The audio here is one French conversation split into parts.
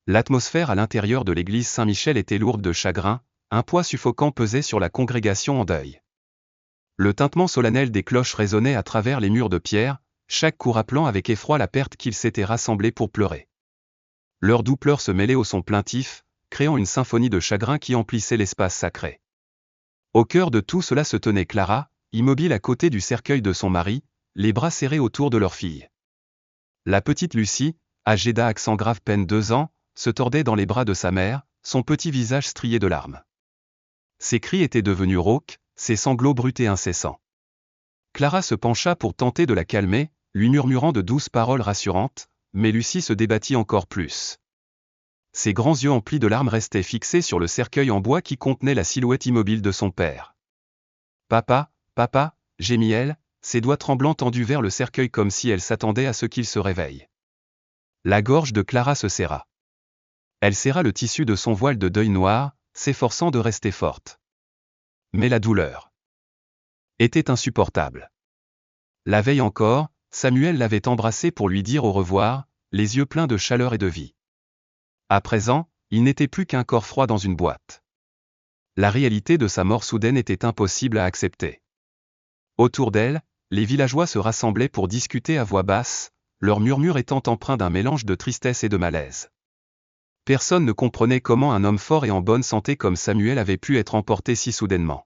L'atmosphère à l'intérieur de l'église Saint-Michel était lourde de chagrin, un poids suffocant pesait sur la congrégation en deuil. Le tintement solennel des cloches résonnait à travers les murs de pierre, chaque coup rappelant avec effroi la perte qu'ils s'étaient rassemblés pour pleurer. Leurs doux pleurs se mêlaient au son plaintif, créant une symphonie de chagrin qui emplissait l'espace sacré. Au cœur de tout cela se tenait Clara, immobile à côté du cercueil de son mari, les bras serrés autour de leur fille. La petite Lucie, âgée d'accent grave peine 2 ans, se tordait dans les bras de sa mère, son petit visage strié de larmes. Ses cris étaient devenus rauques, ses sanglots brutés incessants. Clara se pencha pour tenter de la calmer, lui murmurant de douces paroles rassurantes, mais Lucie se débattit encore plus. Ses grands yeux emplis de larmes restaient fixés sur le cercueil en bois qui contenait la silhouette immobile de son père. « Papa, papa » gémit-elle, ses doigts tremblants tendus vers le cercueil comme si elle s'attendait à ce qu'il se réveille. La gorge de Clara se serra. Elle serra le tissu de son voile de deuil noir, s'efforçant de rester forte. Mais la douleur était insupportable. La veille encore, Samuel l'avait embrassée pour lui dire au revoir, les yeux pleins de chaleur et de vie. À présent, il n'était plus qu'un corps froid dans une boîte. La réalité de sa mort soudaine était impossible à accepter. Autour d'elle, les villageois se rassemblaient pour discuter à voix basse, leurs murmures étant empreints d'un mélange de tristesse et de malaise. Personne ne comprenait comment un homme fort et en bonne santé comme Samuel avait pu être emporté si soudainement.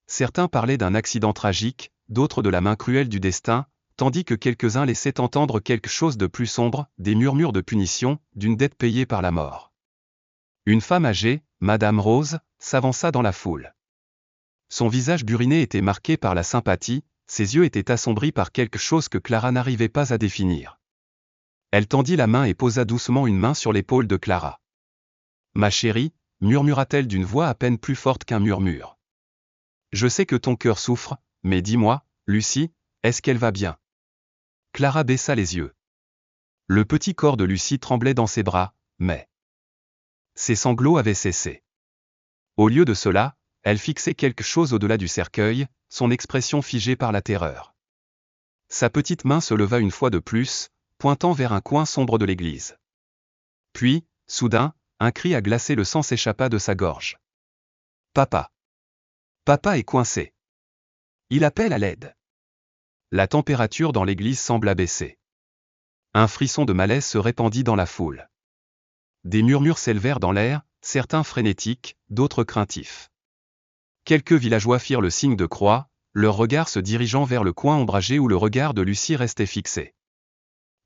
Certains parlaient d'un accident tragique, d'autres de la main cruelle du destin, tandis que quelques-uns laissaient entendre quelque chose de plus sombre, des murmures de punition, d'une dette payée par la mort. Une femme âgée, Madame Rose, s'avança dans la foule. Son visage buriné était marqué par la sympathie, ses yeux étaient assombris par quelque chose que Clara n'arrivait pas à définir. Elle tendit la main et posa doucement une main sur l'épaule de Clara. « Ma chérie » murmura-t-elle d'une voix à peine plus forte qu'un murmure. « Je sais que ton cœur souffre, mais dis-moi, Lucie, est-ce qu'elle va bien ?» Clara baissa les yeux. Le petit corps de Lucie tremblait dans ses bras, mais ses sanglots avaient cessé. Au lieu de cela, elle fixait quelque chose au-delà du cercueil, son expression figée par la terreur. Sa petite main se leva une fois de plus, pointant vers un coin sombre de l'église. Puis, soudain, un cri à glacer le sang s'échappa de sa gorge. « Papa ! Papa est coincé. Il appelle à l'aide. » La température dans l'église sembla baisser. Un frisson de malaise se répandit dans la foule. Des murmures s'élevèrent dans l'air, certains frénétiques, d'autres craintifs. Quelques villageois firent le signe de croix, leur regard se dirigeant vers le coin ombragé où le regard de Lucie restait fixé.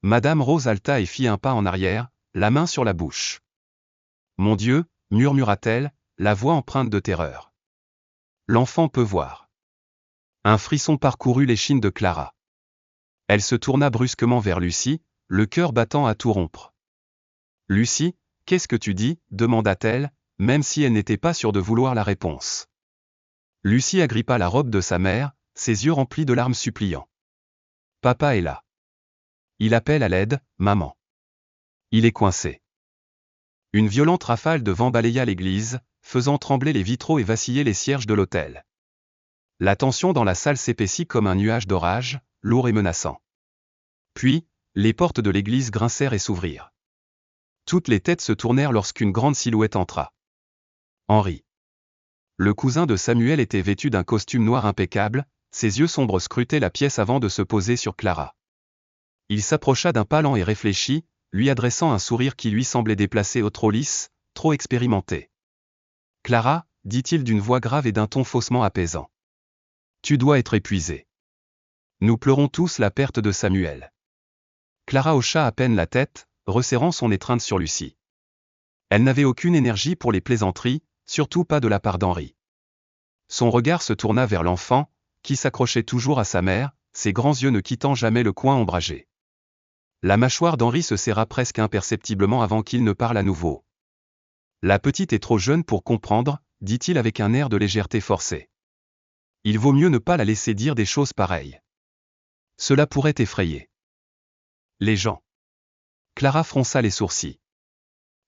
Madame Rose halta et fit un pas en arrière, la main sur la bouche. « Mon Dieu » murmura-t-elle, la voix empreinte de terreur. « L'enfant peut voir. » Un frisson parcourut l'échine de Clara. Elle se tourna brusquement vers Lucie, le cœur battant à tout rompre. « Lucie, qu'est-ce que tu dis » demanda-t-elle, même si elle n'était pas sûre de vouloir la réponse. Lucie agrippa la robe de sa mère, ses yeux remplis de larmes suppliants. « Papa est là. Il appelle à l'aide, maman. Il est coincé. » Une violente rafale de vent balaya l'église, faisant trembler les vitraux et vaciller les cierges de l'autel. La tension dans la salle s'épaissit comme un nuage d'orage, lourd et menaçant. Puis, les portes de l'église grincèrent et s'ouvrirent. Toutes les têtes se tournèrent lorsqu'une grande silhouette entra. Henri. Le cousin de Samuel était vêtu d'un costume noir impeccable, ses yeux sombres scrutaient la pièce avant de se poser sur Clara. Il s'approcha d'un pas lent et réfléchi, lui adressant un sourire qui lui semblait déplacé ou trop lisse, trop expérimenté. « Clara » dit-il d'une voix grave et d'un ton faussement apaisant. « Tu dois être épuisée. Nous pleurons tous la perte de Samuel. » Clara hocha à peine la tête, resserrant son étreinte sur Lucie. Elle n'avait aucune énergie pour les plaisanteries, surtout pas de la part d'Henri. Son regard se tourna vers l'enfant, qui s'accrochait toujours à sa mère, ses grands yeux ne quittant jamais le coin ombragé. La mâchoire d'Henri se serra presque imperceptiblement avant qu'il ne parle à nouveau. « La petite est trop jeune pour comprendre » dit-il avec un air de légèreté forcée. « Il vaut mieux ne pas la laisser dire des choses pareilles. Cela pourrait effrayer les gens. » Clara fronça les sourcils.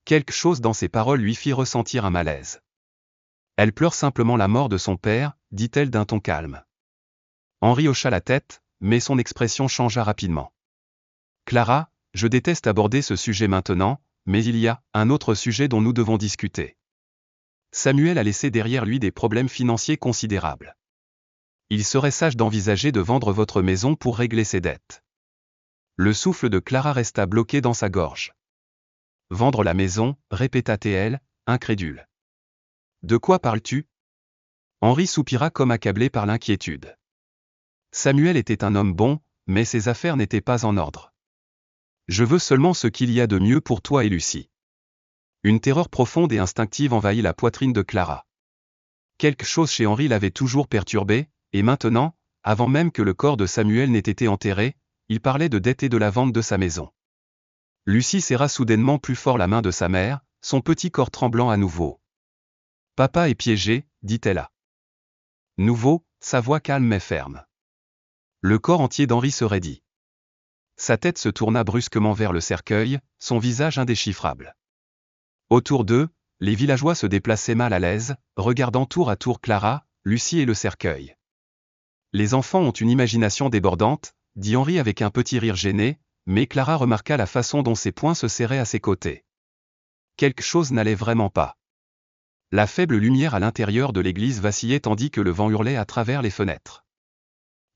Quelque chose dans ses paroles lui fit ressentir un malaise. « Elle pleure simplement la mort de son père » dit-elle d'un ton calme. Henri hocha la tête, mais son expression changea rapidement. « Clara, je déteste aborder ce sujet maintenant, mais il y a un autre sujet dont nous devons discuter. Samuel a laissé derrière lui des problèmes financiers considérables. Il serait sage d'envisager de vendre votre maison pour régler ses dettes. Le souffle de Clara resta bloqué dans sa gorge. Vendre la maison, répéta-t-elle, incrédule. De quoi parles-tu? Henri soupira comme accablé par l'inquiétude. Samuel était un homme bon, mais ses affaires n'étaient pas en ordre. Je veux seulement ce qu'il y a de mieux pour toi et Lucie. Une terreur profonde et instinctive envahit la poitrine de Clara. Quelque chose chez Henri l'avait toujours perturbé, et maintenant, avant même que le corps de Samuel n'ait été enterré, il parlait de dette et de la vente de sa maison. Lucie serra soudainement plus fort la main de sa mère, son petit corps tremblant à nouveau. « Papa est piégé, dit-elle à nouveau, sa voix calme mais ferme. Le corps entier d'Henri se raidit. Sa tête se tourna brusquement vers le cercueil, son visage indéchiffrable. Autour d'eux, les villageois se déplaçaient mal à l'aise, regardant tour à tour Clara, Lucie et le cercueil. Les enfants ont une imagination débordante, dit Henri avec un petit rire gêné, mais Clara remarqua la façon dont ses poings se serraient à ses côtés. Quelque chose n'allait vraiment pas. La faible lumière à l'intérieur de l'église vacillait tandis que le vent hurlait à travers les fenêtres.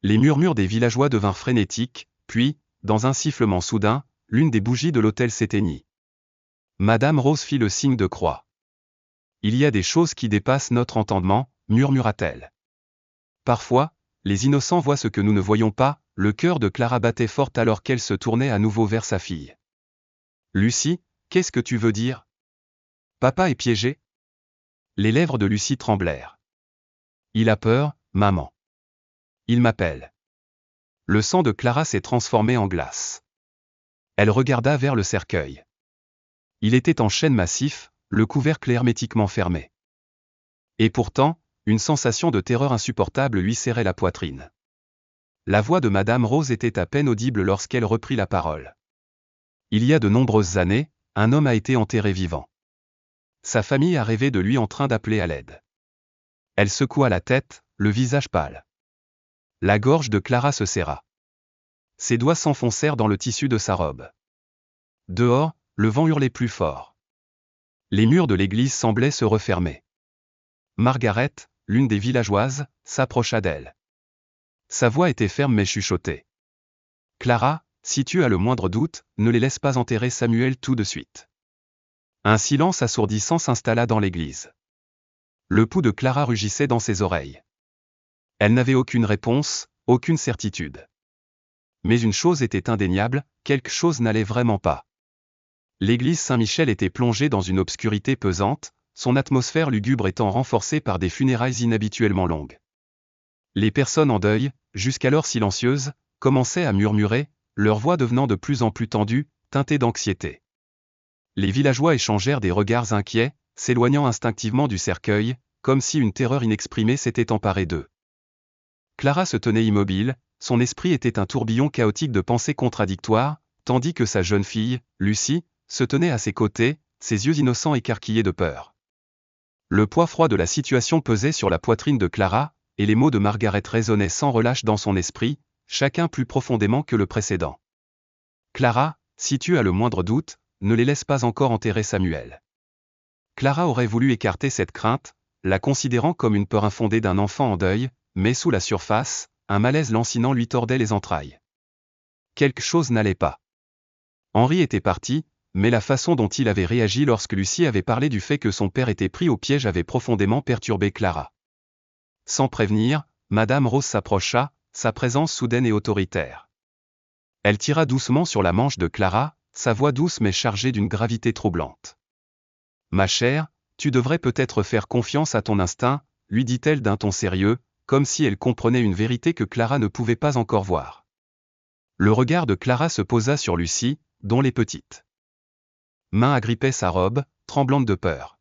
Les murmures des villageois devinrent frénétiques, puis, dans un sifflement soudain, l'une des bougies de l'autel s'éteignit. Madame Rose fit le signe de croix. « Il y a des choses qui dépassent notre entendement, murmura-t-elle. Parfois, les innocents voient ce que nous ne voyons pas. » Le cœur de Clara battait fort alors qu'elle se tournait à nouveau vers sa fille. « Lucie, qu'est-ce que tu veux dire? Papa est piégé ?» Les lèvres de Lucie tremblèrent. « Il a peur, maman. Il m'appelle. » Le sang de Clara s'est transformé en glace. Elle regarda vers le cercueil. Il était en chêne massif, le couvercle hermétiquement fermé. Et pourtant, une sensation de terreur insupportable lui serrait la poitrine. La voix de Madame Rose était à peine audible lorsqu'elle reprit la parole. Il y a de nombreuses années, un homme a été enterré vivant. Sa famille a rêvé de lui en train d'appeler à l'aide. Elle secoua la tête, le visage pâle. La gorge de Clara se serra. Ses doigts s'enfoncèrent dans le tissu de sa robe. Dehors, le vent hurlait plus fort. Les murs de l'église semblaient se refermer. Margaret, l'une des villageoises, s'approcha d'elle. Sa voix était ferme mais chuchotée. « Clara, si tu as le moindre doute, ne les laisse pas enterrer Samuel tout de suite. » Un silence assourdissant s'installa dans l'église. Le pouls de Clara rugissait dans ses oreilles. Elle n'avait aucune réponse, aucune certitude. Mais une chose était indéniable, quelque chose n'allait vraiment pas. L'église Saint-Michel était plongée dans une obscurité pesante, son atmosphère lugubre étant renforcée par des funérailles inhabituellement longues. Les personnes en deuil, jusqu'alors silencieuses, commençaient à murmurer, leur voix devenant de plus en plus tendue, teintée d'anxiété. Les villageois échangèrent des regards inquiets, s'éloignant instinctivement du cercueil, comme si une terreur inexprimée s'était emparée d'eux. Clara se tenait immobile, son esprit était un tourbillon chaotique de pensées contradictoires, tandis que sa jeune fille, Lucie, se tenait à ses côtés, ses yeux innocents écarquillés de peur. Le poids froid de la situation pesait sur la poitrine de Clara, et les mots de Margaret résonnaient sans relâche dans son esprit, chacun plus profondément que le précédent. « Clara, si tu as le moindre doute, ne les laisse pas encore enterrer Samuel. » Clara aurait voulu écarter cette crainte, la considérant comme une peur infondée d'un enfant en deuil, mais sous la surface, un malaise lancinant lui tordait les entrailles. Quelque chose n'allait pas. Henri était parti, mais la façon dont il avait réagi lorsque Lucie avait parlé du fait que son père était pris au piège avait profondément perturbé Clara. Sans prévenir, Madame Rose s'approcha, sa présence soudaine et autoritaire. Elle tira doucement sur la manche de Clara, sa voix douce mais chargée d'une gravité troublante. « Ma chère, tu devrais peut-être faire confiance à ton instinct, lui dit-elle d'un ton sérieux, comme si elle comprenait une vérité que Clara ne pouvait pas encore voir. Le regard de Clara se posa sur Lucie, dont les petites mains agrippaient sa robe, tremblante de peur.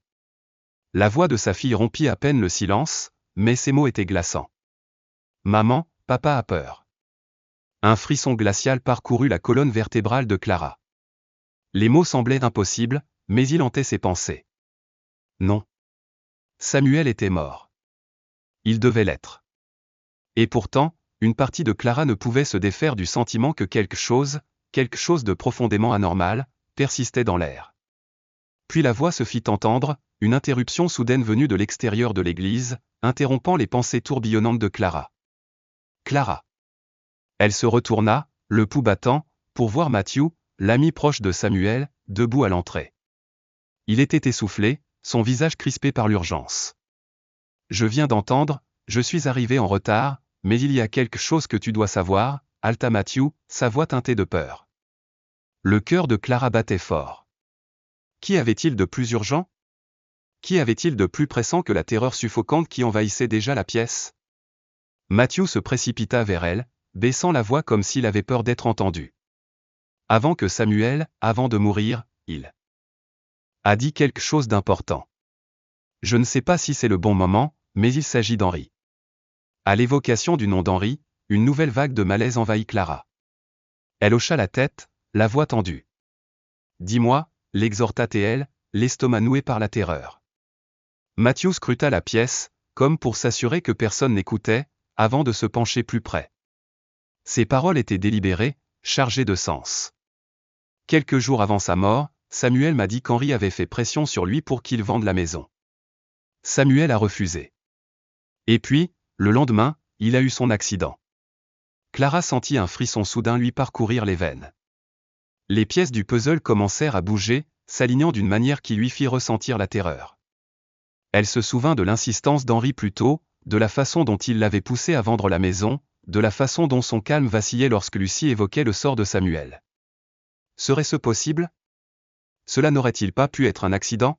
La voix de sa fille rompit à peine le silence, mais ses mots étaient glaçants. « Maman, papa a peur. » Un frisson glacial parcourut la colonne vertébrale de Clara. Les mots semblaient impossibles, mais il hantait ses pensées. Non. Samuel était mort. Il devait l'être. Et pourtant, une partie de Clara ne pouvait se défaire du sentiment que quelque chose de profondément anormal, persistait dans l'air. Puis la voix se fit entendre, une interruption soudaine venue de l'extérieur de l'église, interrompant les pensées tourbillonnantes de Clara. Clara. Elle se retourna, le pouls battant, pour voir Matthew, l'ami proche de Samuel, debout à l'entrée. Il était essoufflé, son visage crispé par l'urgence. « Je viens d'entendre, je suis arrivé en retard, mais il y a quelque chose que tu dois savoir, » haleta Matthew, sa voix teintée de peur. Le cœur de Clara battait fort. Qu'y avait-il de plus urgent? Qu'y avait-il de plus pressant que la terreur suffocante qui envahissait déjà la pièce? Matthew se précipita vers elle, baissant la voix comme s'il avait peur d'être entendu. Avant que Samuel, avant de mourir, il a dit quelque chose d'important. Je ne sais pas si c'est le bon moment, mais il s'agit d'Henri. À l'évocation du nom d'Henri, une nouvelle vague de malaise envahit Clara. Elle hocha la tête, la voix tendue. Dis-moi, l'exhorta-t-elle, l'estomac noué par la terreur. Matthew scruta la pièce, comme pour s'assurer que personne n'écoutait, avant de se pencher plus près. Ses paroles étaient délibérées, chargées de sens. Quelques jours avant sa mort, Samuel m'a dit qu'Henri avait fait pression sur lui pour qu'il vende la maison. Samuel a refusé. Et puis, le lendemain, il a eu son accident. Clara sentit un frisson soudain lui parcourir les veines. Les pièces du puzzle commencèrent à bouger, s'alignant d'une manière qui lui fit ressentir la terreur. Elle se souvint de l'insistance d'Henri plus tôt, de la façon dont il l'avait poussé à vendre la maison, de la façon dont son calme vacillait lorsque Lucie évoquait le sort de Samuel. Serait-ce possible? Cela n'aurait-il pas pu être un accident?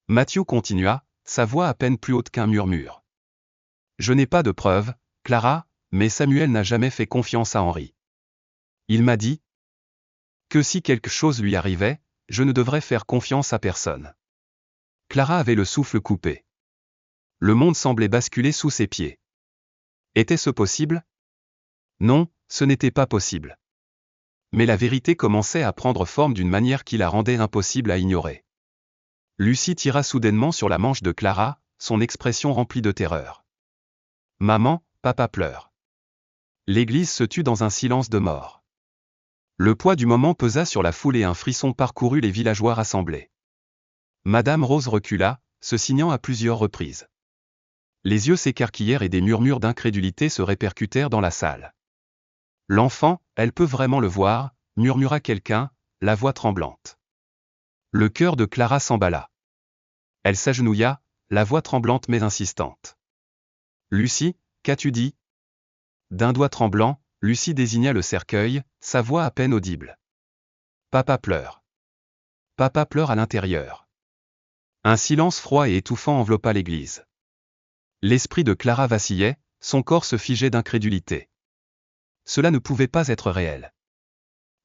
Matthew continua, sa voix à peine plus haute qu'un murmure. Je n'ai pas de preuves, Clara, mais Samuel n'a jamais fait confiance à Henri. Il m'a dit que si quelque chose lui arrivait, je ne devrais faire confiance à personne. Clara avait le souffle coupé. Le monde semblait basculer sous ses pieds. Était-ce possible? Non, ce n'était pas possible. Mais la vérité commençait à prendre forme d'une manière qui la rendait impossible à ignorer. Lucie tira soudainement sur la manche de Clara, son expression remplie de terreur. Maman, papa pleure. L'église se tut dans un silence de mort. Le poids du moment pesa sur la foule et un frisson parcourut les villageois rassemblés. Madame Rose recula, se signant à plusieurs reprises. Les yeux s'écarquillèrent et des murmures d'incrédulité se répercutèrent dans la salle. L'enfant, elle peut vraiment le voir, murmura quelqu'un, la voix tremblante. Le cœur de Clara s'emballa. Elle s'agenouilla, la voix tremblante mais insistante. Lucie, qu'as-tu dit? D'un doigt tremblant, Lucie désigna le cercueil, sa voix à peine audible. Papa pleure. Papa pleure à l'intérieur. Un silence froid et étouffant enveloppa l'église. L'esprit de Clara vacillait, son corps se figeait d'incrédulité. Cela ne pouvait pas être réel.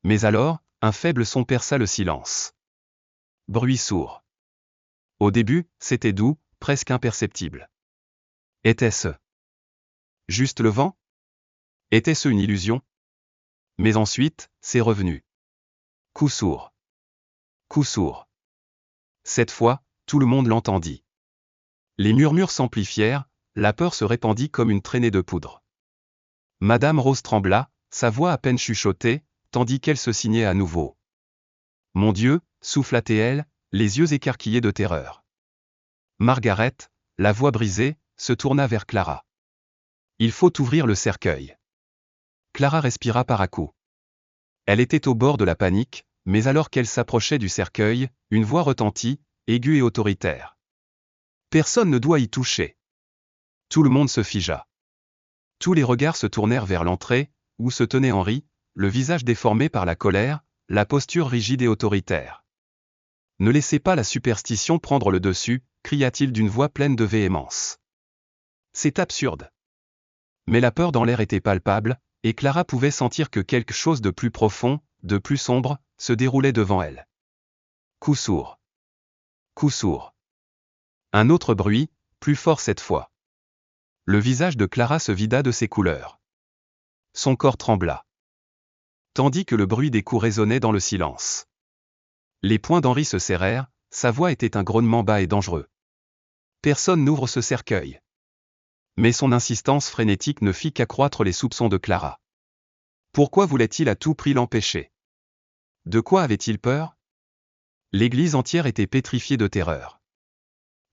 Mais alors, un faible son perça le silence. Bruit sourd. Au début, c'était doux, presque imperceptible. Était-ce juste le vent? Était-ce une illusion? Mais ensuite, c'est revenu. Coup sourd. Coup sourd. Cette fois, tout le monde l'entendit. Les murmures s'amplifièrent, la peur se répandit comme une traînée de poudre. Madame Rose trembla, sa voix à peine chuchotée, tandis qu'elle se signait à nouveau. Mon Dieu, souffla-t-elle, les yeux écarquillés de terreur. Margaret, la voix brisée, se tourna vers Clara. Il faut ouvrir le cercueil. Clara respira par à-coups. Elle était au bord de la panique, mais alors qu'elle s'approchait du cercueil, une voix retentit, aiguë et autoritaire. Personne ne doit y toucher. Tout le monde se figea. Tous les regards se tournèrent vers l'entrée, où se tenait Henri, le visage déformé par la colère, la posture rigide et autoritaire. Ne laissez pas la superstition prendre le dessus, cria-t-il d'une voix pleine de véhémence. C'est absurde. Mais la peur dans l'air était palpable, et Clara pouvait sentir que quelque chose de plus profond, de plus sombre, se déroulait devant elle. Coup sourd. Coup sourd. Un autre bruit, plus fort cette fois. Le visage de Clara se vida de ses couleurs. Son corps trembla. Tandis que le bruit des coups résonnait dans le silence. Les poings d'Henri se serrèrent, sa voix était un grognement bas et dangereux. Personne n'ouvre ce cercueil. Mais son insistance frénétique ne fit qu'accroître les soupçons de Clara. Pourquoi voulait-il à tout prix l'empêcher? De quoi avait-il peur? L'église entière était pétrifiée de terreur.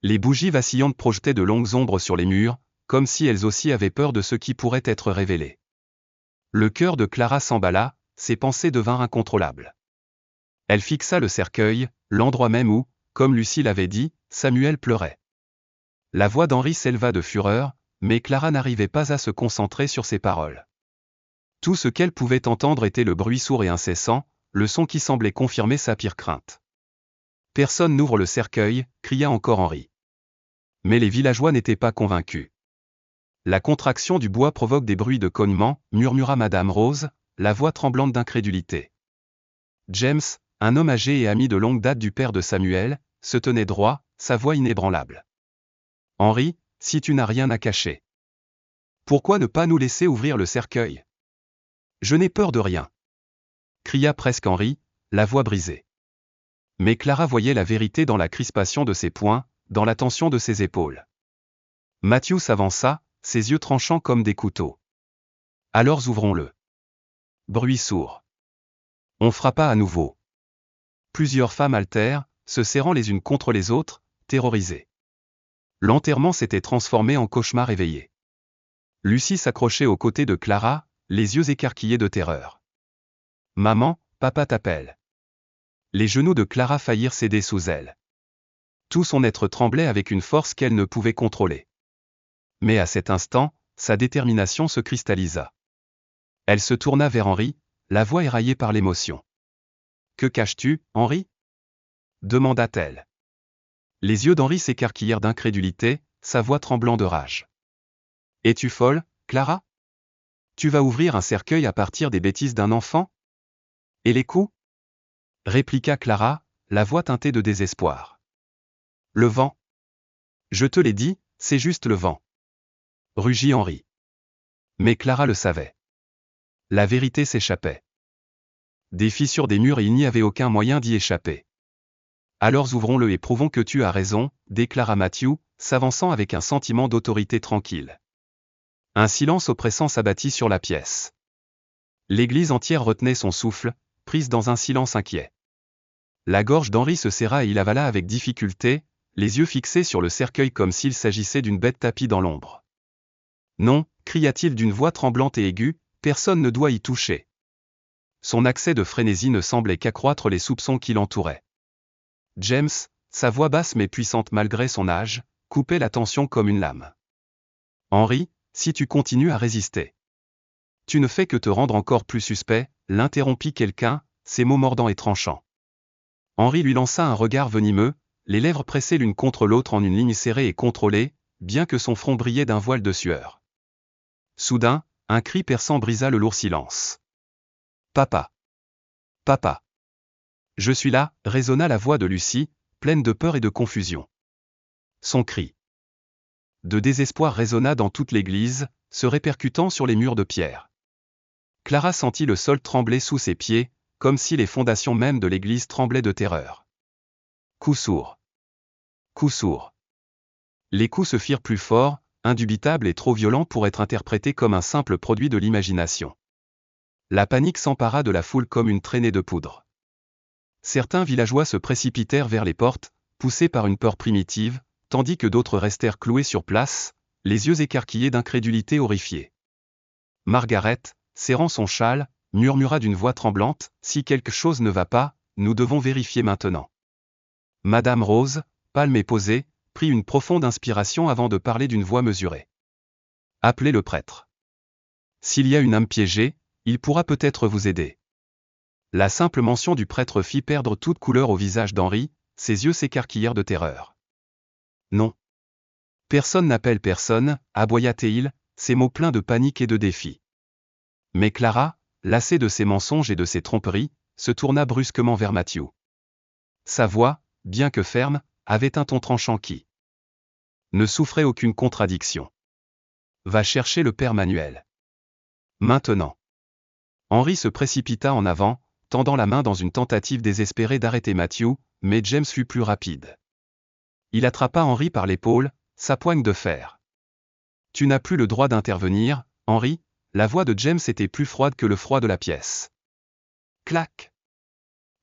Les bougies vacillantes projetaient de longues ombres sur les murs, comme si elles aussi avaient peur de ce qui pourrait être révélé. Le cœur de Clara s'emballa, ses pensées devinrent incontrôlables. Elle fixa le cercueil, l'endroit même où, comme Lucie l'avait dit, Samuel pleurait. La voix d'Henri s'éleva de fureur, mais Clara n'arrivait pas à se concentrer sur ses paroles. Tout ce qu'elle pouvait entendre était le bruit sourd et incessant, le son qui semblait confirmer sa pire crainte. « Personne n'ouvre le cercueil », cria encore Henri. Mais les villageois n'étaient pas convaincus. « La contraction du bois provoque des bruits de cognement », murmura Madame Rose, la voix tremblante d'incrédulité. James, un homme âgé et ami de longue date du père de Samuel, se tenait droit, sa voix inébranlable. « Henri, si tu n'as rien à cacher. Pourquoi ne pas nous laisser ouvrir le cercueil ? Je n'ai peur de rien. » cria presque Henri, la voix brisée. Mais Clara voyait la vérité dans la crispation de ses poings, dans la tension de ses épaules. Matthew s'avança, ses yeux tranchants comme des couteaux. « Alors ouvrons-le. » Bruit sourd. On frappa à nouveau. Plusieurs femmes altèrent, se serrant les unes contre les autres, terrorisées. L'enterrement s'était transformé en cauchemar éveillé. Lucie s'accrochait aux côtés de Clara, les yeux écarquillés de terreur. « Maman, papa t'appelle. » Les genoux de Clara faillirent céder sous elle. Tout son être tremblait avec une force qu'elle ne pouvait contrôler. Mais à cet instant, sa détermination se cristallisa. Elle se tourna vers Henri, la voix éraillée par l'émotion. « Que caches-tu, Henri » demanda-t-elle. Les yeux d'Henri s'écarquillèrent d'incrédulité, sa voix tremblant de rage. « Es-tu folle, Clara ? Tu vas ouvrir un cercueil à partir des bêtises d'un enfant ? Et les coups » répliqua Clara, la voix teintée de désespoir. « Le vent. Je te l'ai dit, c'est juste le vent. » Rugit Henri. Mais Clara le savait. La vérité s'échappait. Des fissures des murs et il n'y avait aucun moyen d'y échapper. « Alors ouvrons-le et prouvons que tu as raison, » déclara Matthew, s'avançant avec un sentiment d'autorité tranquille. Un silence oppressant s'abattit sur la pièce. L'église entière retenait son souffle, prise dans un silence inquiet. La gorge d'Henri se serra et il avala avec difficulté, les yeux fixés sur le cercueil comme s'il s'agissait d'une bête tapie dans l'ombre. « Non, » cria-t-il d'une voix tremblante et aiguë, « personne ne doit y toucher. » Son accès de frénésie ne semblait qu'accroître les soupçons qui l'entouraient. James, sa voix basse mais puissante malgré son âge, coupait la tension comme une lame. « Henri, si tu continues à résister. Tu ne fais que te rendre encore plus suspect, » l'interrompit quelqu'un, ses mots mordants et tranchants. Henri lui lança un regard venimeux, les lèvres pressées l'une contre l'autre en une ligne serrée et contrôlée, bien que son front brillait d'un voile de sueur. Soudain, un cri perçant brisa le lourd silence. « Papa! Papa! Je suis là » résonna la voix de Lucie, pleine de peur et de confusion. Son cri de désespoir résonna dans toute l'église, se répercutant sur les murs de pierre. Clara sentit le sol trembler sous ses pieds, comme si les fondations mêmes de l'église tremblaient de terreur. Coup sourd. Coup sourd. Les coups se firent plus forts, indubitables et trop violents pour être interprétés comme un simple produit de l'imagination. La panique s'empara de la foule comme une traînée de poudre. Certains villageois se précipitèrent vers les portes, poussés par une peur primitive, tandis que d'autres restèrent cloués sur place, les yeux écarquillés d'incrédulité horrifiée. Margaret, serrant son châle, murmura d'une voix tremblante, « Si quelque chose ne va pas, nous devons vérifier maintenant. » Madame Rose, palme et posée, prit une profonde inspiration avant de parler d'une voix mesurée. « Appelez le prêtre. S'il y a une âme piégée, il pourra peut-être vous aider. » La simple mention du prêtre fit perdre toute couleur au visage d'Henri, ses yeux s'écarquillèrent de terreur. « Non. Personne n'appelle personne, » aboya-t-il, ses mots pleins de panique et de défi. Mais Clara, lassée de ses mensonges et de ses tromperies, se tourna brusquement vers Matthew. Sa voix, bien que ferme, avait un ton tranchant qui ne souffrait aucune contradiction. « Va chercher le père Manuel. Maintenant. » Henri se précipita en avant, tendant la main dans une tentative désespérée d'arrêter Matthew, mais James fut plus rapide. Il attrapa Henri par l'épaule, sa poigne de fer. « Tu n'as plus le droit d'intervenir, Henri », la voix de James était plus froide que le froid de la pièce. Clac.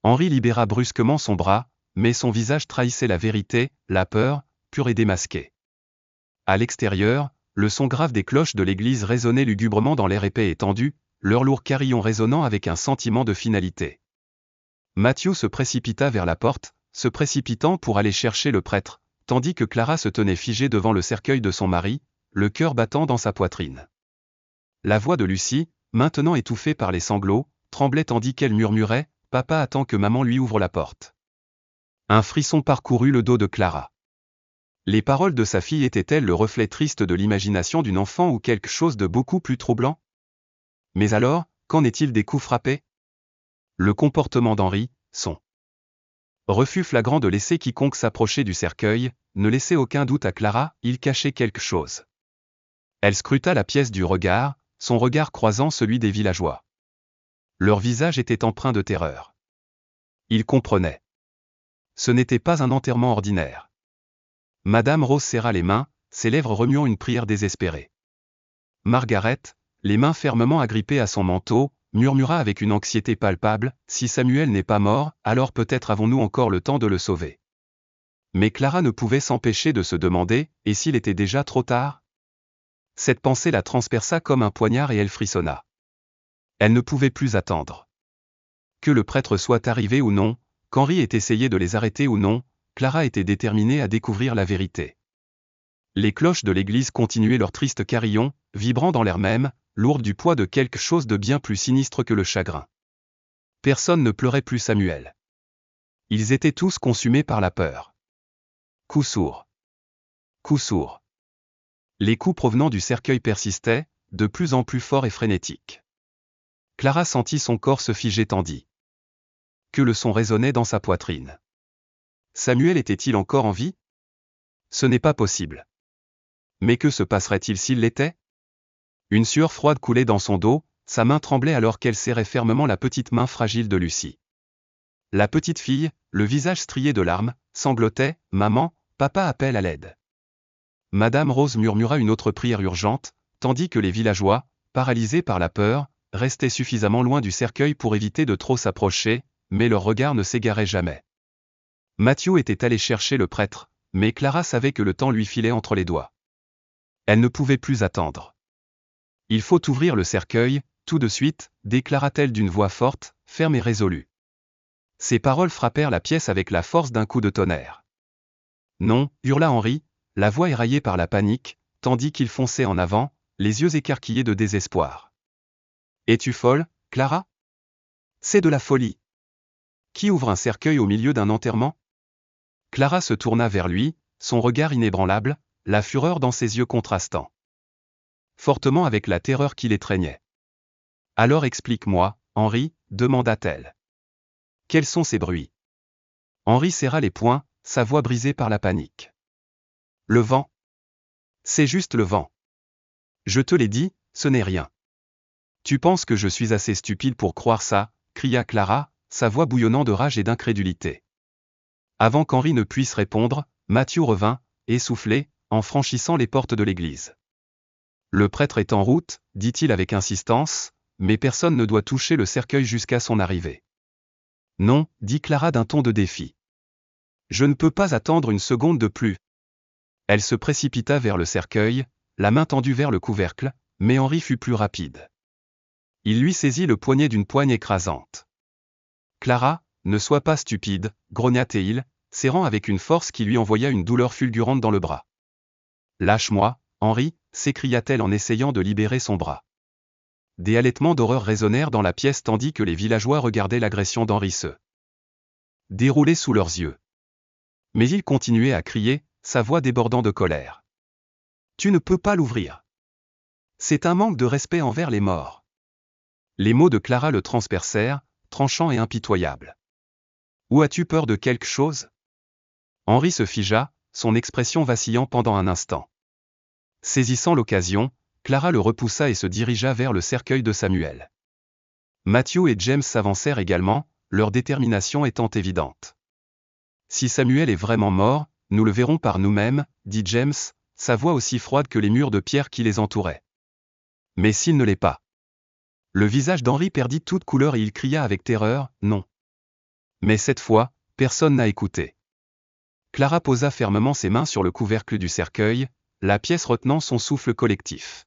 Henri libéra brusquement son bras, mais son visage trahissait la vérité, la peur, pure et démasquée. À l'extérieur, le son grave des cloches de l'église résonnait lugubrement dans l'air épais et tendu, leur lourd carillon résonnant avec un sentiment de finalité. Matthew se précipita vers la porte, se précipitant pour aller chercher le prêtre, tandis que Clara se tenait figée devant le cercueil de son mari, le cœur battant dans sa poitrine. La voix de Lucie, maintenant étouffée par les sanglots, tremblait tandis qu'elle murmurait « Papa attend que maman lui ouvre la porte ». Un frisson parcourut le dos de Clara. Les paroles de sa fille étaient-elles le reflet triste de l'imagination d'une enfant ou quelque chose de beaucoup plus troublant? Mais alors, qu'en est-il des coups frappés? Le comportement d'Henri, son refus flagrant de laisser quiconque s'approcher du cercueil, ne laissait aucun doute à Clara, il cachait quelque chose. Elle scruta la pièce du regard, son regard croisant celui des villageois. Leur visage était empreint de terreur. Ils comprenaient. Ce n'était pas un enterrement ordinaire. Madame Rose serra les mains, ses lèvres remuant une prière désespérée. Margaret, les mains fermement agrippées à son manteau, murmura avec une anxiété palpable, « Si Samuel n'est pas mort, alors peut-être avons-nous encore le temps de le sauver. » Mais Clara ne pouvait s'empêcher de se demander, et s'il était déjà trop tard? Cette pensée la transperça comme un poignard et elle frissonna. Elle ne pouvait plus attendre. Que le prêtre soit arrivé ou non, qu'Henri ait essayé de les arrêter ou non, Clara était déterminée à découvrir la vérité. Les cloches de l'église continuaient leur triste carillon, vibrant dans l'air même, lourdes du poids de quelque chose de bien plus sinistre que le chagrin. Personne ne pleurait plus Samuel. Ils étaient tous consumés par la peur. Coups sourds. Coups sourds. Les coups provenant du cercueil persistaient, de plus en plus forts et frénétiques. Clara sentit son corps se figer tandis que le son résonnait dans sa poitrine. Samuel était-il encore en vie? Ce n'est pas possible. Mais que se passerait-il s'il l'était? Une sueur froide coulait dans son dos, sa main tremblait alors qu'elle serrait fermement la petite main fragile de Lucie. La petite fille, le visage strié de larmes, sanglotait, « Maman, papa appelle à l'aide. » Madame Rose murmura une autre prière urgente, tandis que les villageois, paralysés par la peur, restaient suffisamment loin du cercueil pour éviter de trop s'approcher, mais leur regard ne s'égarait jamais. Matthew était allé chercher le prêtre, mais Clara savait que le temps lui filait entre les doigts. Elle ne pouvait plus attendre. « Il faut ouvrir le cercueil, tout de suite », déclara-t-elle d'une voix forte, ferme et résolue. Ces paroles frappèrent la pièce avec la force d'un coup de tonnerre. « Non », hurla Henri, la voix éraillée par la panique, tandis qu'il fonçait en avant, les yeux écarquillés de désespoir. « Es-tu folle, Clara? C'est de la folie. Qui ouvre un cercueil au milieu d'un enterrement? » Clara se tourna vers lui, son regard inébranlable, la fureur dans ses yeux contrastant fortement avec la terreur qui l'étreignait. « Alors explique-moi, Henri, » demanda-t-elle. « Quels sont ces bruits? » Henri serra les poings, sa voix brisée par la panique. « Le vent. C'est juste le vent. Je te l'ai dit, ce n'est rien. »« Tu penses que je suis assez stupide pour croire ça ?» cria Clara, sa voix bouillonnant de rage et d'incrédulité. Avant qu'Henri ne puisse répondre, Matthew revint, essoufflé, en franchissant les portes de l'église. « Le prêtre est en route, » dit-il avec insistance, « mais personne ne doit toucher le cercueil jusqu'à son arrivée. »« Non, » dit Clara d'un ton de défi. « Je ne peux pas attendre une seconde de plus. » Elle se précipita vers le cercueil, la main tendue vers le couvercle, mais Henri fut plus rapide. Il lui saisit le poignet d'une poigne écrasante. « Clara, ne sois pas stupide, » grogna-t-il, serrant avec une force qui lui envoya une douleur fulgurante dans le bras. « Lâche-moi, Henri » s'écria-t-elle en essayant de libérer son bras. Des halètements d'horreur résonnèrent dans la pièce tandis que les villageois regardaient l'agression d'Henri se dérouler sous leurs yeux. Mais il continuait à crier, sa voix débordant de colère. « Tu ne peux pas l'ouvrir. C'est un manque de respect envers les morts. » Les mots de Clara le transpercèrent, tranchants et impitoyables. « Ou as-tu peur de quelque chose ?» Henri se figea, son expression vacillant pendant un instant. Saisissant l'occasion, Clara le repoussa et se dirigea vers le cercueil de Samuel. Matthew et James s'avancèrent également, leur détermination étant évidente. « Si Samuel est vraiment mort, nous le verrons par nous-mêmes, » dit James, sa voix aussi froide que les murs de pierre qui les entouraient. « Mais s'il ne l'est pas ?» Le visage d'Henri perdit toute couleur et il cria avec terreur, « Non. » Mais cette fois, personne n'a écouté. Clara posa fermement ses mains sur le couvercle du cercueil, la pièce retenant son souffle collectif.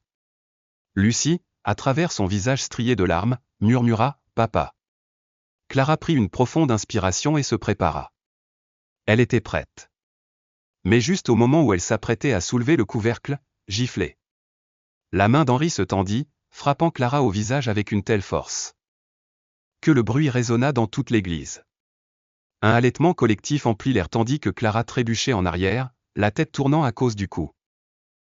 Lucie, à travers son visage strié de larmes, murmura « Papa ». Clara prit une profonde inspiration et se prépara. Elle était prête. Mais juste au moment où elle s'apprêtait à soulever le couvercle, giflé. La main d'Henri se tendit, frappant Clara au visage avec une telle force que le bruit résonna dans toute l'église. Un halètement collectif emplit l'air tandis que Clara trébuchait en arrière, la tête tournant à cause du coup.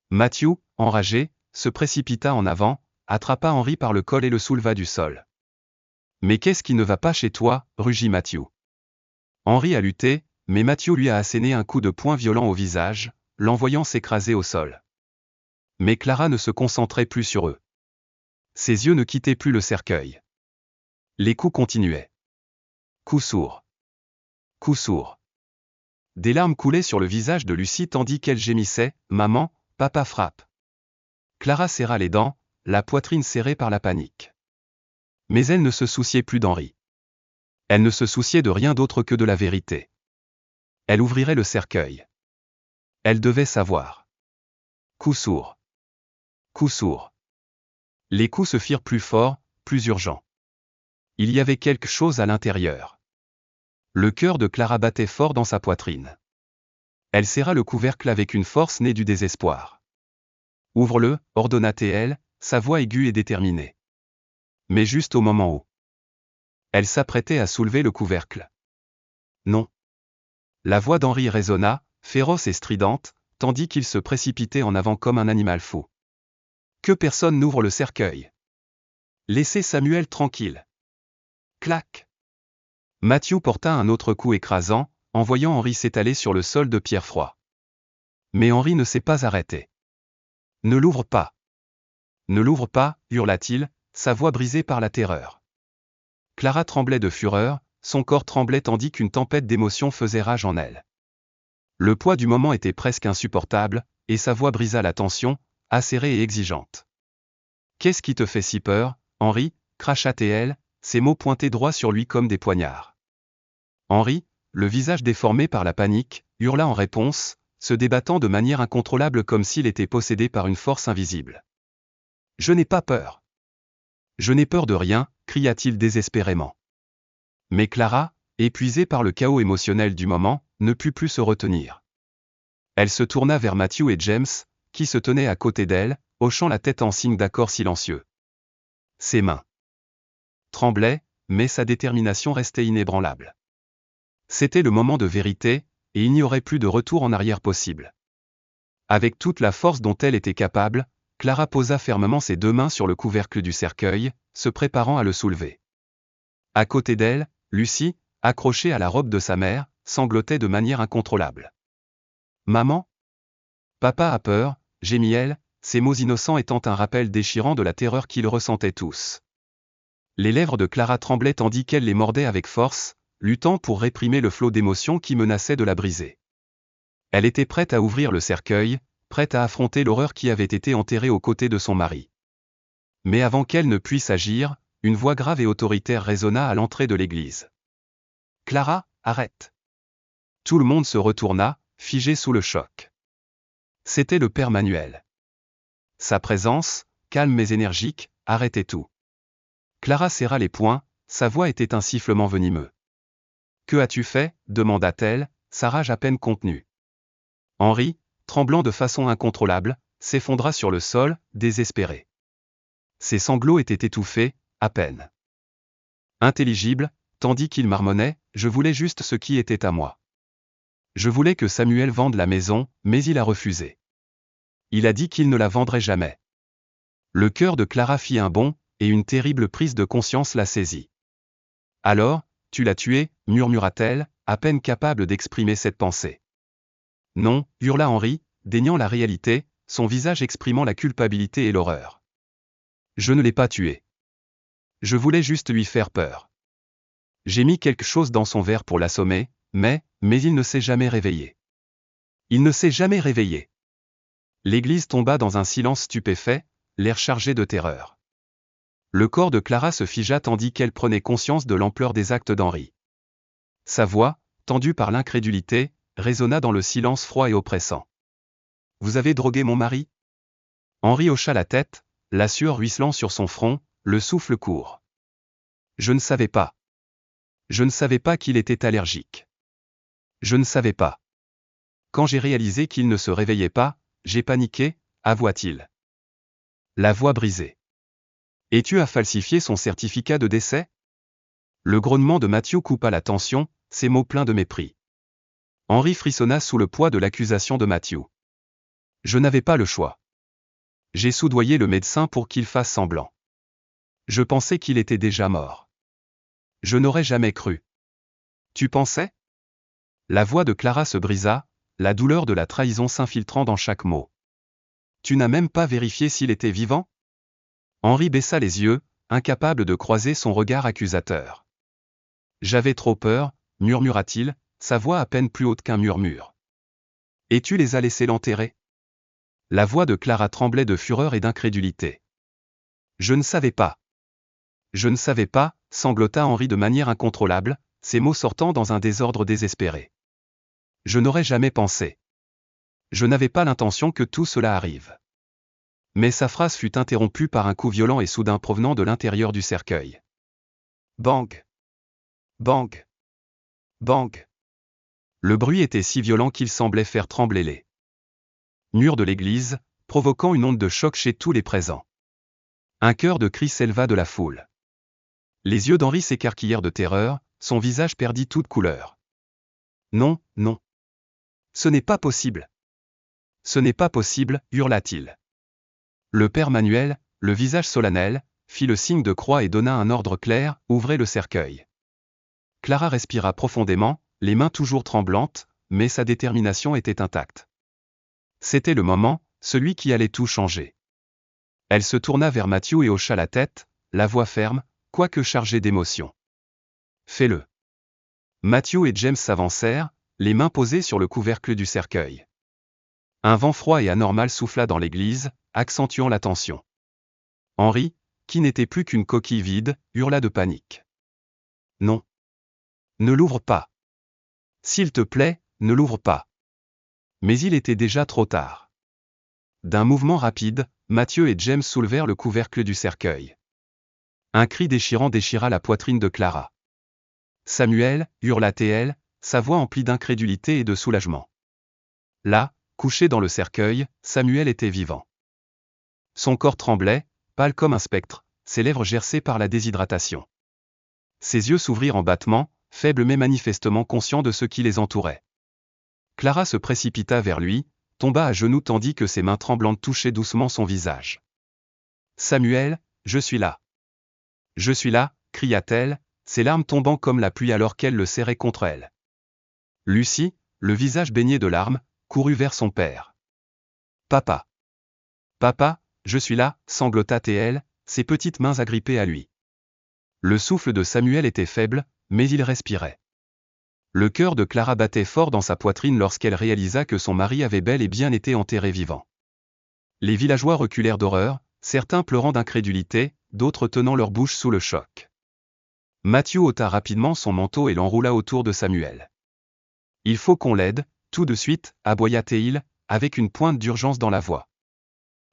Matthew, enragé, se précipita en avant, attrapa Henri par le col et le souleva du sol. « Mais qu'est-ce qui ne va pas chez toi » rugit Matthew. Henri a lutté, mais Matthew lui a asséné un coup de poing violent au visage, l'envoyant s'écraser au sol. Mais Clara ne se concentrait plus sur eux. Ses yeux ne quittaient plus le cercueil. Les coups continuaient. Coup sourd. Coup sourd. Des larmes coulaient sur le visage de Lucie tandis qu'elle gémissait « Maman, papa frappe ». Clara serra les dents, la poitrine serrée par la panique. Mais elle ne se souciait plus d'Henri. Elle ne se souciait de rien d'autre que de la vérité. Elle ouvrirait le cercueil. Elle devait savoir. Coup sourd. Coup sourd. Les coups se firent plus forts, plus urgents. Il y avait quelque chose à l'intérieur. Le cœur de Clara battait fort dans sa poitrine. Elle serra le couvercle avec une force née du désespoir. « Ouvre-le » ordonna-t-elle, sa voix aiguë et déterminée. Mais juste au moment où elle s'apprêtait à soulever le couvercle. Non. La voix d'Henri résonna, féroce et stridente, tandis qu'il se précipitait en avant comme un animal fou. Que personne n'ouvre le cercueil. Laissez Samuel tranquille. Clac. Matthew porta un autre coup écrasant, envoyant Henri s'étaler sur le sol de pierre froid. Mais Henri ne s'est pas arrêté. Ne l'ouvre pas. Ne l'ouvre pas, hurla-t-il, sa voix brisée par la terreur. Clara tremblait de fureur, son corps tremblait tandis qu'une tempête d'émotions faisait rage en elle. Le poids du moment était presque insupportable, et sa voix brisa la tension, acérée et exigeante. « Qu'est-ce qui te fait si peur, Henri » cracha-t-elle, ses mots pointés droit sur lui comme des poignards. Henri, le visage déformé par la panique, hurla en réponse, se débattant de manière incontrôlable comme s'il était possédé par une force invisible. « Je n'ai pas peur. Je n'ai peur de rien » cria-t-il désespérément. Mais Clara, épuisée par le chaos émotionnel du moment, ne put plus se retenir. Elle se tourna vers Matthew et James, qui se tenaient à côté d'elle, hochant la tête en signe d'accord silencieux. Ses mains tremblaient, mais sa détermination restait inébranlable. C'était le moment de vérité, et il n'y aurait plus de retour en arrière possible. Avec toute la force dont elle était capable, Clara posa fermement ses deux mains sur le couvercle du cercueil, se préparant à le soulever. À côté d'elle, Lucie, accrochée à la robe de sa mère, sanglotait de manière incontrôlable. « Maman ? Papa a peur » gémit-elle, ses mots innocents étant un rappel déchirant de la terreur qu'ils ressentaient tous. Les lèvres de Clara tremblaient tandis qu'elle les mordait avec force, luttant pour réprimer le flot d'émotions qui menaçait de la briser. Elle était prête à ouvrir le cercueil, prête à affronter l'horreur qui avait été enterrée aux côtés de son mari. Mais avant qu'elle ne puisse agir, une voix grave et autoritaire résonna à l'entrée de l'église. « Clara, arrête !» Tout le monde se retourna, figé sous le choc. C'était le père Manuel. Sa présence, calme mais énergique, arrêtait tout. Clara serra les poings, sa voix était un sifflement venimeux. « Que as-tu fait » demanda-t-elle, sa rage à peine contenue. Henri, tremblant de façon incontrôlable, s'effondra sur le sol, désespéré. Ses sanglots étaient étouffés, à peine intelligibles, tandis qu'il marmonnait « Je voulais juste ce qui était à moi. Je voulais que Samuel vende la maison, mais il a refusé. Il a dit qu'il ne la vendrait jamais. » Le cœur de Clara fit un bond, et une terrible prise de conscience la saisit. « Alors, tu l'as tué » murmura-t-elle, à peine capable d'exprimer cette pensée. « Non » hurla Henri, déniant la réalité, son visage exprimant la culpabilité et l'horreur. « Je ne l'ai pas tué. Je voulais juste lui faire peur. J'ai mis quelque chose dans son verre pour l'assommer, mais il ne s'est jamais réveillé. Il ne s'est jamais réveillé. » L'église tomba dans un silence stupéfait, l'air chargé de terreur. Le corps de Clara se figea tandis qu'elle prenait conscience de l'ampleur des actes d'Henri. Sa voix, tendu par l'incrédulité, résonna dans le silence froid et oppressant. « Vous avez drogué mon mari ?» Henri hocha la tête, la sueur ruisselant sur son front, le souffle court. « Je ne savais pas. Je ne savais pas qu'il était allergique. Je ne savais pas. Quand j'ai réalisé qu'il ne se réveillait pas, j'ai paniqué, avoua-t-il. La voix brisée. Et tu as falsifié son certificat de décès ? Le grognement de Mathieu coupa la tension, ses mots pleins de mépris. Henri frissonna sous le poids de l'accusation de Mathieu. Je n'avais pas le choix. J'ai soudoyé le médecin pour qu'il fasse semblant. Je pensais qu'il était déjà mort. Je n'aurais jamais cru. Tu pensais ? La voix de Clara se brisa, la douleur de la trahison s'infiltrant dans chaque mot. Tu n'as même pas vérifié s'il était vivant ? Henri baissa les yeux, incapable de croiser son regard accusateur. J'avais trop peur, murmura-t-il, sa voix à peine plus haute qu'un murmure. Et tu les as laissés l'enterrer ? La voix de Clara tremblait de fureur et d'incrédulité. Je ne savais pas. Je ne savais pas, sanglota Henri de manière incontrôlable, ses mots sortant dans un désordre désespéré. Je n'aurais jamais pensé. Je n'avais pas l'intention que tout cela arrive. Mais sa phrase fut interrompue par un coup violent et soudain provenant de l'intérieur du cercueil. Bang! Bang! Bang! Le bruit était si violent qu'il semblait faire trembler les murs de l'église, provoquant une onde de choc chez tous les présents. Un chœur de cris s'éleva de la foule. Les yeux d'Henri s'écarquillèrent de terreur, son visage perdit toute couleur. Non, non. Ce n'est pas possible. Ce n'est pas possible, hurla-t-il. Le père Manuel, le visage solennel, fit le signe de croix et donna un ordre clair, ouvrez le cercueil. Clara respira profondément, les mains toujours tremblantes, mais sa détermination était intacte. C'était le moment, celui qui allait tout changer. Elle se tourna vers Mathieu et hocha la tête, la voix ferme, quoique chargée d'émotion. Fais-le. Mathieu et James s'avancèrent, les mains posées sur le couvercle du cercueil. Un vent froid et anormal souffla dans l'église, accentuant la tension. Henri, qui n'était plus qu'une coquille vide, hurla de panique. Non. Ne l'ouvre pas. S'il te plaît, ne l'ouvre pas. Mais il était déjà trop tard. D'un mouvement rapide, Mathieu et James soulevèrent le couvercle du cercueil. Un cri déchirant déchira la poitrine de Clara. Samuel, hurla-t-elle, sa voix emplie d'incrédulité et de soulagement. Là, couché dans le cercueil, Samuel était vivant. Son corps tremblait, pâle comme un spectre, ses lèvres gercées par la déshydratation. Ses yeux s'ouvrirent en battements, faibles mais manifestement conscients de ce qui les entourait. Clara se précipita vers lui, tomba à genoux tandis que ses mains tremblantes touchaient doucement son visage. « Samuel, je suis là. Je suis là, cria-t-elle, ses larmes tombant comme la pluie alors qu'elle le serrait contre elle. Lucie, le visage baigné de larmes, courut vers son père. « Papa. Papa, je suis là, sanglota-t-elle, ses petites mains agrippées à lui. Le souffle de Samuel était faible, mais il respirait. Le cœur de Clara battait fort dans sa poitrine lorsqu'elle réalisa que son mari avait bel et bien été enterré vivant. Les villageois reculèrent d'horreur, certains pleurant d'incrédulité, d'autres tenant leur bouche sous le choc. Mathieu ôta rapidement son manteau et l'enroula autour de Samuel. « Il faut qu'on l'aide, tout de suite, aboya-t-il, avec une pointe d'urgence dans la voix.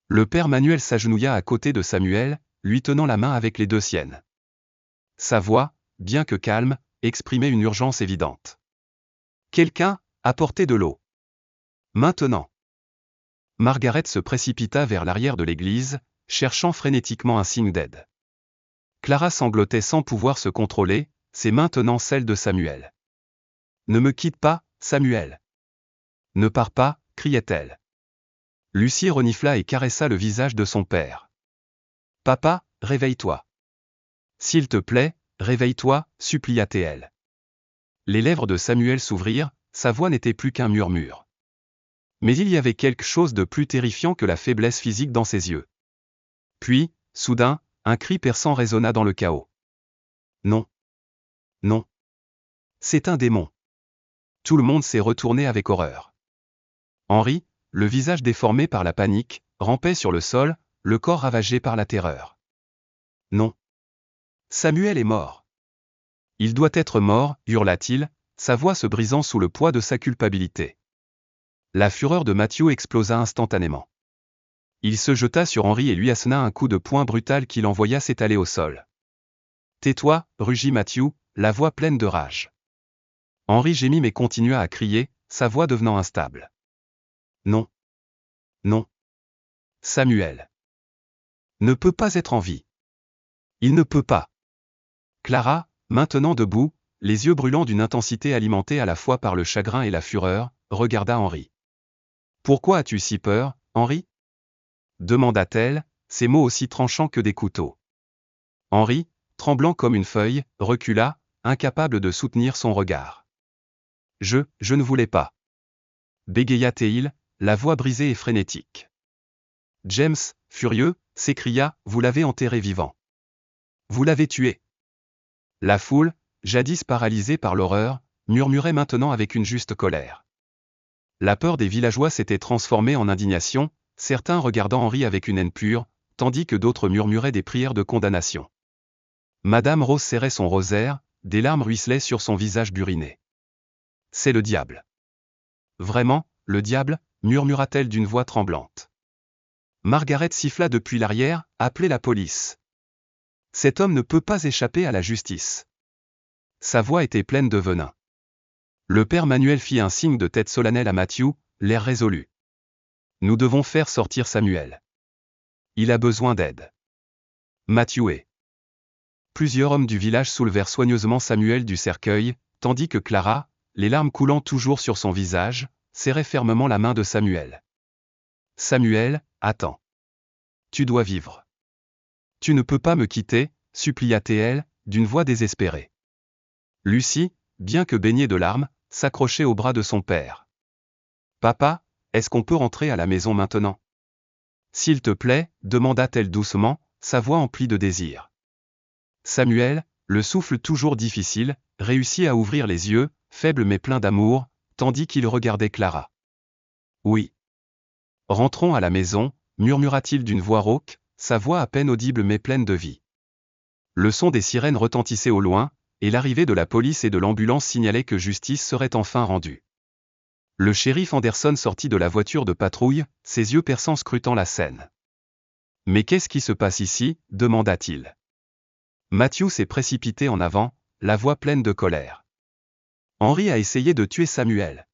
Le père Manuel s'agenouilla à côté de Samuel, lui tenant la main avec les deux siennes. Sa voix, bien que calme, exprimait une urgence évidente. « Quelqu'un, apportez de l'eau. Maintenant !» Margaret se précipita vers l'arrière de l'église, cherchant frénétiquement un signe d'aide. Clara sanglotait sans pouvoir se contrôler, ses mains tenant celles de Samuel. « Ne me quitte pas, Samuel. Ne pars pas, criait-elle. Lucie renifla et caressa le visage de son père. « Papa, réveille-toi. S'il te plaît, réveille-toi, supplia-t-elle. Les lèvres de Samuel s'ouvrirent, sa voix n'était plus qu'un murmure. Mais il y avait quelque chose de plus terrifiant que la faiblesse physique dans ses yeux. Puis, soudain, un cri perçant résonna dans le chaos. Non. Non. C'est un démon. Tout le monde s'est retourné avec horreur. Henri, le visage déformé par la panique, rampait sur le sol, le corps ravagé par la terreur. Non. Samuel est mort. Il doit être mort, hurla-t-il, sa voix se brisant sous le poids de sa culpabilité. La fureur de Matthew explosa instantanément. Il se jeta sur Henry et lui assena un coup de poing brutal qui l'envoya s'étaler au sol. « Tais-toi, rugit Matthew, la voix pleine de rage. Henry gémit mais continua à crier, sa voix devenant instable. « Non. Non. Samuel ne peut pas être en vie. Il ne peut pas. » Clara, maintenant debout, les yeux brûlants d'une intensité alimentée à la fois par le chagrin et la fureur, regarda Henry. « Pourquoi as-tu si peur, Henry ?» demanda-t-elle, ses mots aussi tranchants que des couteaux. Henry, tremblant comme une feuille, recula, incapable de soutenir son regard. « Je ne voulais pas. » bégaya-t-il, la voix brisée et frénétique. James, furieux, s'écria, « Vous l'avez enterré vivant. Vous l'avez tué. » La foule, jadis paralysée par l'horreur, murmurait maintenant avec une juste colère. La peur des villageois s'était transformée en indignation, certains regardant Henry avec une haine pure, tandis que d'autres murmuraient des prières de condamnation. Madame Rose serrait son rosaire, des larmes ruisselaient sur son visage buriné. « C'est le diable. »« Vraiment, le diable » murmura-t-elle d'une voix tremblante. Margaret siffla depuis l'arrière, « Appelez la police. Cet homme ne peut pas échapper à la justice. » Sa voix était pleine de venin. Le père Manuel fit un signe de tête solennel à Matthew, l'air résolu. « Nous devons faire sortir Samuel. Il a besoin d'aide. » Matthew et plusieurs hommes du village soulevèrent soigneusement Samuel du cercueil, tandis que Clara, les larmes coulant toujours sur son visage, serrait fermement la main de Samuel. « Samuel, attends. Tu dois vivre. Tu ne peux pas me quitter, supplia-t-elle, d'une voix désespérée. Lucie, bien que baignée de larmes, s'accrochait au bras de son père. « Papa, est-ce qu'on peut rentrer à la maison maintenant ? » « S'il te plaît, demanda-t-elle doucement, sa voix emplie de désir. Samuel, le souffle toujours difficile, réussit à ouvrir les yeux, faible mais plein d'amour, tandis qu'il regardait Clara. « Oui. Rentrons à la maison, » murmura-t-il d'une voix rauque, sa voix à peine audible mais pleine de vie. Le son des sirènes retentissait au loin, et l'arrivée de la police et de l'ambulance signalait que justice serait enfin rendue. Le shérif Anderson sortit de la voiture de patrouille, ses yeux perçants scrutant la scène. « Mais qu'est-ce qui se passe ici » demanda-t-il. Matthew s'est précipité en avant, la voix pleine de colère. Henry a essayé de tuer Samuel.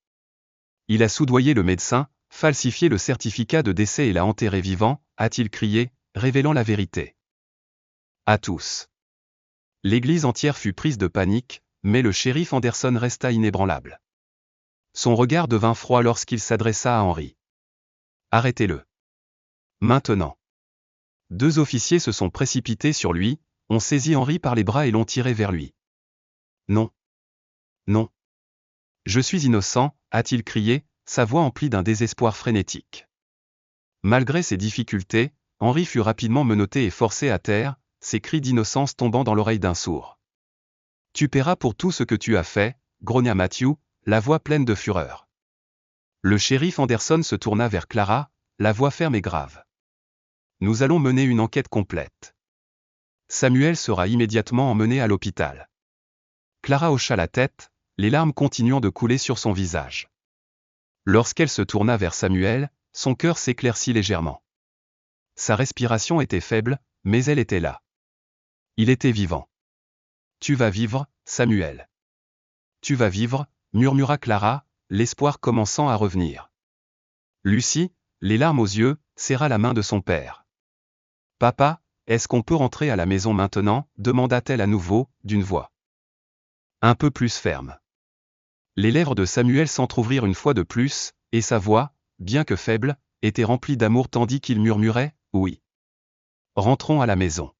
Il a soudoyé le médecin, falsifié le certificat de décès et l'a enterré vivant, a-t-il crié, révélant la vérité. À tous. L'église entière fut prise de panique, mais le shérif Anderson resta inébranlable. Son regard devint froid lorsqu'il s'adressa à Henry. « Arrêtez-le. Maintenant. » Deux officiers se sont précipités sur lui, ont saisi Henry par les bras et l'ont tiré vers lui. « Non. Non. Je suis innocent, » a-t-il crié, sa voix emplie d'un désespoir frénétique. Malgré ses difficultés, Henry fut rapidement menotté et forcé à terre, ses cris d'innocence tombant dans l'oreille d'un sourd. « Tu paieras pour tout ce que tu as fait, » grogna Matthew, la voix pleine de fureur. Le shérif Anderson se tourna vers Clara, la voix ferme et grave. « Nous allons mener une enquête complète. Samuel sera immédiatement emmené à l'hôpital. » Clara hocha la tête, les larmes continuant de couler sur son visage. Lorsqu'elle se tourna vers Samuel, son cœur s'éclaircit légèrement. Sa respiration était faible, mais elle était là. Il était vivant. « Tu vas vivre, Samuel. Tu vas vivre, » murmura Clara, l'espoir commençant à revenir. Lucie, les larmes aux yeux, serra la main de son père. « Papa, est-ce qu'on peut rentrer à la maison maintenant » demanda-t-elle à nouveau, d'une voix un peu plus ferme. Les lèvres de Samuel s'entr'ouvrirent une fois de plus, et sa voix, bien que faible, était remplie d'amour tandis qu'il murmurait « Oui. Rentrons à la maison. »